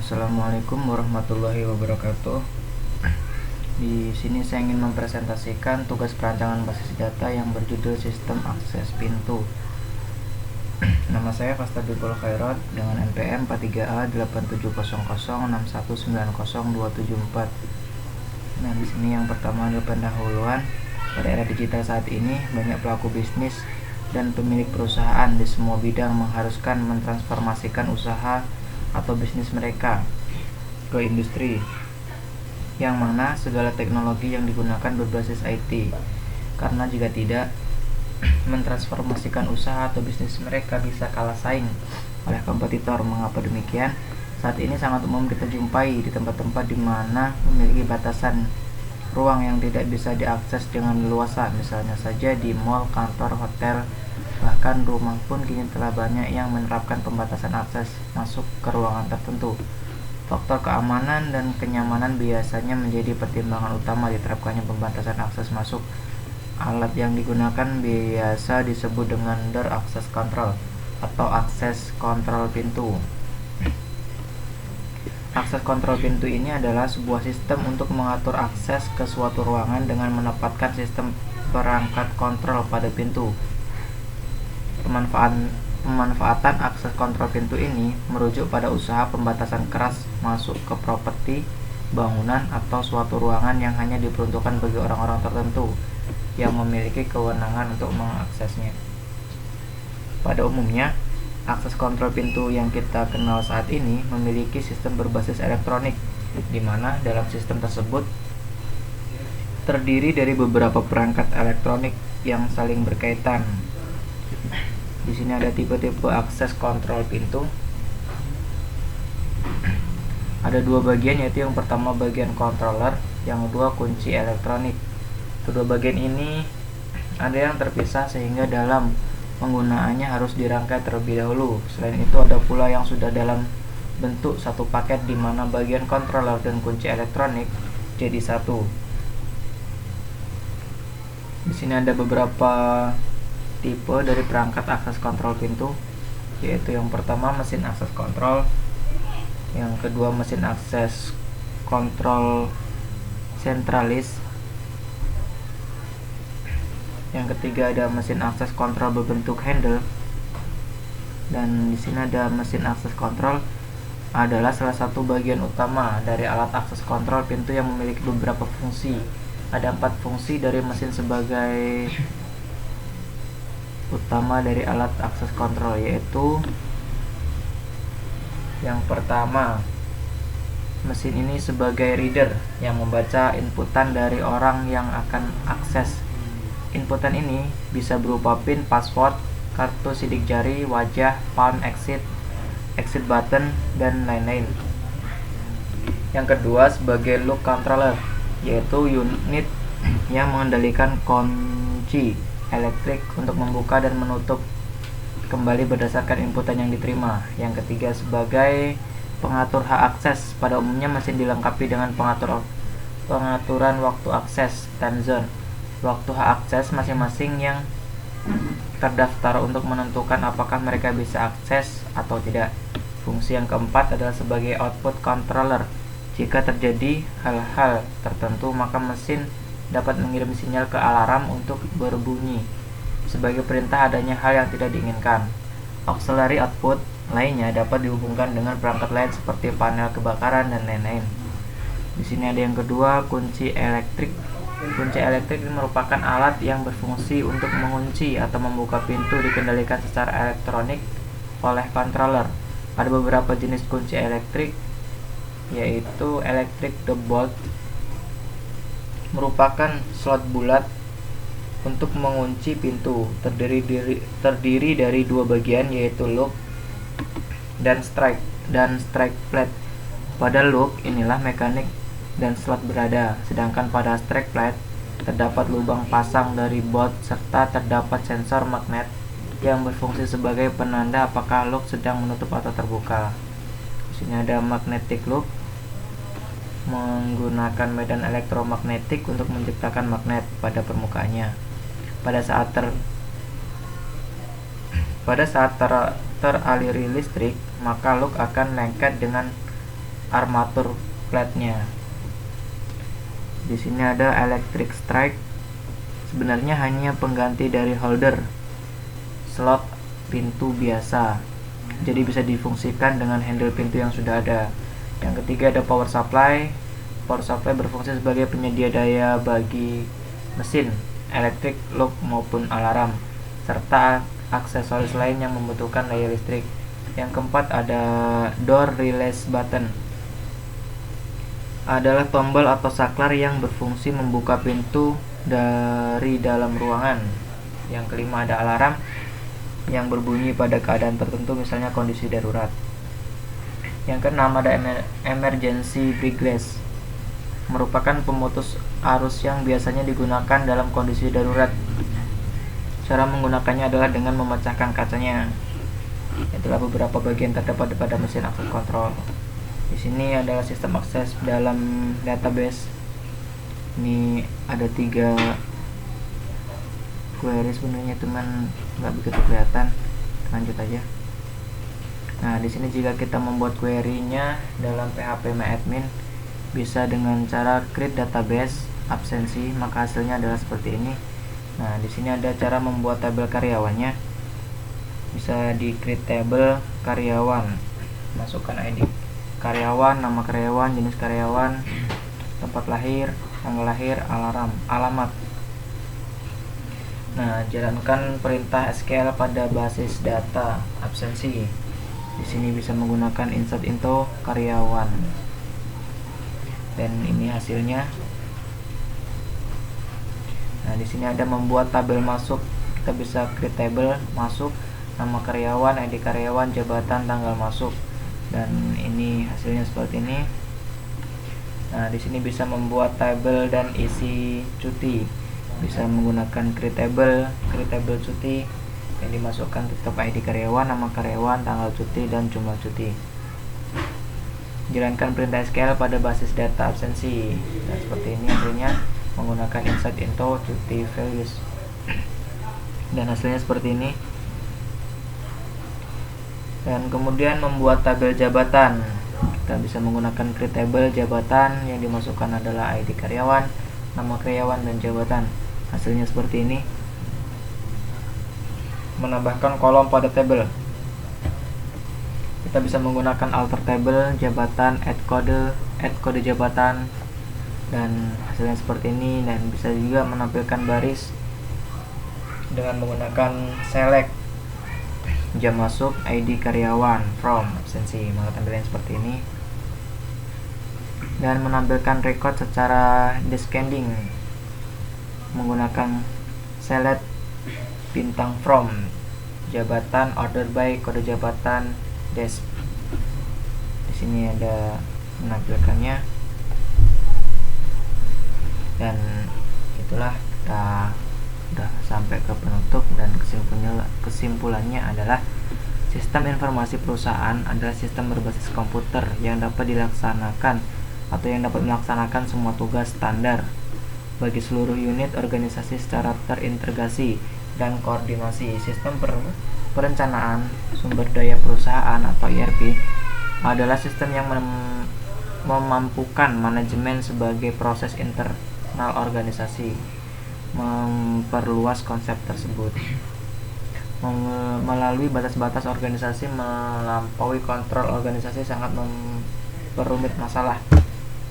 Assalamualaikum warahmatullahi wabarakatuh. Di sini saya ingin mempresentasikan tugas perancangan basis data yang berjudul Sistem Akses Pintu. Nama saya Fastabikul Khairat dengan NPM 43A870061900274. Nah, di sini yang pertama adalah pendahuluan. Pada era digital saat ini, banyak pelaku bisnis dan pemilik perusahaan di semua bidang mengharuskan mentransformasikan usaha atau bisnis mereka ke industri yang mana segala teknologi yang digunakan berbasis IT, karena jika tidak, mentransformasikan usaha atau bisnis mereka bisa kalah saing oleh kompetitor. Mengapa demikian? Saat ini sangat umum kita jumpai di tempat-tempat di mana memiliki batasan ruang yang tidak bisa diakses dengan leluasa, misalnya saja di mal, kantor, hotel, bahkan rumah pun kini telah banyak yang menerapkan pembatasan akses masuk ke ruangan tertentu. Faktor keamanan dan kenyamanan biasanya menjadi pertimbangan utama diterapkannya pembatasan akses masuk. Alat yang digunakan biasa disebut dengan door access control atau akses kontrol pintu. Akses kontrol pintu ini adalah sebuah sistem untuk mengatur akses ke suatu ruangan dengan menempatkan sistem perangkat kontrol pada pintu. Pemanfaatan akses kontrol pintu ini merujuk pada usaha pembatasan keras masuk ke properti, bangunan, atau suatu ruangan yang hanya diperuntukkan bagi orang-orang tertentu yang memiliki kewenangan untuk mengaksesnya. Pada umumnya, akses kontrol pintu yang kita kenal saat ini memiliki sistem berbasis elektronik, di mana dalam sistem tersebut terdiri dari beberapa perangkat elektronik yang saling berkaitan. Di sini ada tipe-tipe akses kontrol pintu. Ada dua bagian, yaitu yang pertama bagian controller, yang kedua kunci elektronik. Kedua bagian ini ada yang terpisah sehingga dalam penggunaannya harus dirangkai terlebih dahulu. Selain itu ada pula yang sudah dalam bentuk satu paket, di mana bagian controller dan kunci elektronik jadi satu. Di sini ada beberapa tipe dari perangkat akses kontrol pintu, yaitu yang pertama mesin akses kontrol, yang kedua mesin akses kontrol sentralis, yang ketiga ada mesin akses kontrol berbentuk handle, dan di sini ada mesin akses kontrol adalah salah satu bagian utama dari alat akses kontrol pintu yang memiliki beberapa fungsi. Ada 4 fungsi dari mesin sebagai utama dari alat akses kontrol, yaitu yang pertama, mesin ini sebagai reader yang membaca inputan dari orang yang akan akses. Inputan ini bisa berupa PIN, password, kartu sidik jari, wajah, palm, exit button, dan lain-lain. Yang kedua, sebagai lock controller, yaitu unit yang mengendalikan kunci elektrik untuk membuka dan menutup kembali berdasarkan inputan yang diterima. Yang ketiga, sebagai pengatur hak akses. Pada umumnya mesin dilengkapi dengan pengaturan waktu akses, time zone, waktu hak akses masing-masing yang terdaftar untuk menentukan apakah mereka bisa akses atau tidak. Fungsi yang keempat adalah sebagai output controller. Jika terjadi hal-hal tertentu, maka mesin dapat mengirim sinyal ke alarm untuk berbunyi sebagai perintah adanya hal yang tidak diinginkan. Auxiliary output lainnya dapat dihubungkan dengan perangkat lain seperti panel kebakaran dan lain-lain. Di sini ada yang kedua, kunci elektrik. Kunci elektrik ini merupakan alat yang berfungsi untuk mengunci atau membuka pintu, dikendalikan secara elektronik oleh controller. Ada beberapa jenis kunci elektrik, yaitu electric bolt, merupakan slot bulat untuk mengunci pintu, terdiri dari dua bagian, yaitu lock dan strike plate. Pada lock inilah mekanik dan slot berada, sedangkan pada strike plate terdapat lubang pasang dari bolt serta terdapat sensor magnet yang berfungsi sebagai penanda apakah lock sedang menutup atau terbuka. Di sini ada magnetic lock, menggunakan medan elektromagnetik untuk menciptakan magnet pada permukaannya. Pada saat teraliri listrik, maka lock akan lengket dengan armatur plate-nya. Di sini ada electric strike, sebenarnya hanya pengganti dari holder slot pintu biasa, jadi bisa difungsikan dengan handle pintu yang sudah ada. Yang ketiga ada power supply. Power supply berfungsi sebagai penyedia daya bagi mesin, elektrik, lock maupun alarm, serta aksesoris lain yang membutuhkan daya listrik. Yang keempat ada door release button, adalah tombol atau saklar yang berfungsi membuka pintu dari dalam ruangan. Yang kelima ada alarm yang berbunyi pada keadaan tertentu, misalnya kondisi darurat. Yang keenam ada emergency brake glass, merupakan pemutus arus yang biasanya digunakan dalam kondisi darurat. Cara menggunakannya adalah dengan memecahkan kacanya. Itulah beberapa bagian terdapat pada mesin akses kontrol. Di sini adalah sistem akses dalam database. Ini ada 3 query sebenarnya, teman nggak begitu kelihatan. Lanjut aja. Nah, di sini jika kita membuat query-nya dalam PHP MyAdmin, bisa dengan cara create database absensi, maka hasilnya adalah seperti ini. Nah, di sini ada cara membuat tabel karyawannya. Bisa di create table karyawan, masukkan ID karyawan, nama karyawan, jenis karyawan, tempat lahir, tanggal lahir, alamat. Nah, jalankan perintah SQL pada basis data absensi. Di sini bisa menggunakan insert into karyawan. Dan ini hasilnya. Nah, di sini ada membuat tabel masuk. Kita bisa create table masuk, nama karyawan, ID karyawan, jabatan, tanggal masuk. Dan ini hasilnya seperti ini. Nah, di sini bisa membuat tabel dan isi cuti. Bisa menggunakan create table cuti yang dimasukkan tetap ID karyawan, nama karyawan, tanggal cuti, dan jumlah cuti. Jalankan perintah SQL pada basis data absensi. Nah, seperti ini hasilnya menggunakan insert into cuti values. Dan hasilnya seperti ini. Dan kemudian membuat tabel jabatan. Kita bisa menggunakan create table jabatan, yang dimasukkan adalah ID karyawan, nama karyawan, dan jabatan. Hasilnya seperti ini. Menambahkan kolom pada tabel. Kita bisa menggunakan alter table jabatan, add kode jabatan, dan hasilnya seperti ini. Dan bisa juga menampilkan baris dengan menggunakan select jam masuk, ID karyawan, from, absensi, maka tampilannya seperti ini. Dan menampilkan record secara descending menggunakan select bintang from, jabatan, order by, kode jabatan, desk. Di sini ada menampilkannya. Dan itulah kita udah sampai ke penutup, dan kesimpulannya adalah sistem informasi perusahaan adalah sistem berbasis komputer yang dapat melaksanakan semua tugas standar bagi seluruh unit organisasi secara terintegrasi dan koordinasi. Sistem perencanaan sumber daya perusahaan atau ERP adalah sistem yang memampukan manajemen sebagai proses internal organisasi. Memperluas konsep tersebut melalui batas-batas organisasi, melampaui kontrol organisasi sangat memperumit masalah.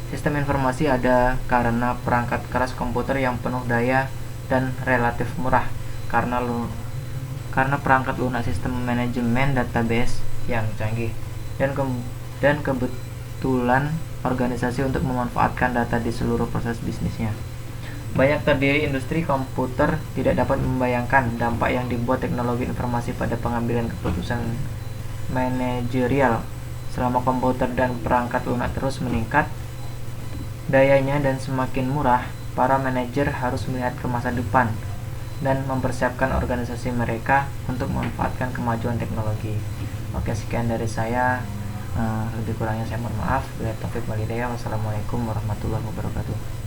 Sistem informasi ada karena perangkat keras komputer yang penuh daya dan relatif murah, karena perangkat lunak sistem manajemen database yang canggih, dan kebetulan organisasi untuk memanfaatkan data di seluruh proses bisnisnya. Banyak terdiri industri komputer tidak dapat membayangkan dampak yang dibuat teknologi informasi pada pengambilan keputusan manajerial. Selama komputer dan perangkat lunak terus meningkat dayanya dan semakin murah, para manajer harus melihat ke masa depan dan mempersiapkan organisasi mereka untuk memanfaatkan kemajuan teknologi. Oke, sekian dari saya. Lebih kurangnya saya mohon maaf. Wassalamualaikum warahmatullahi wabarakatuh.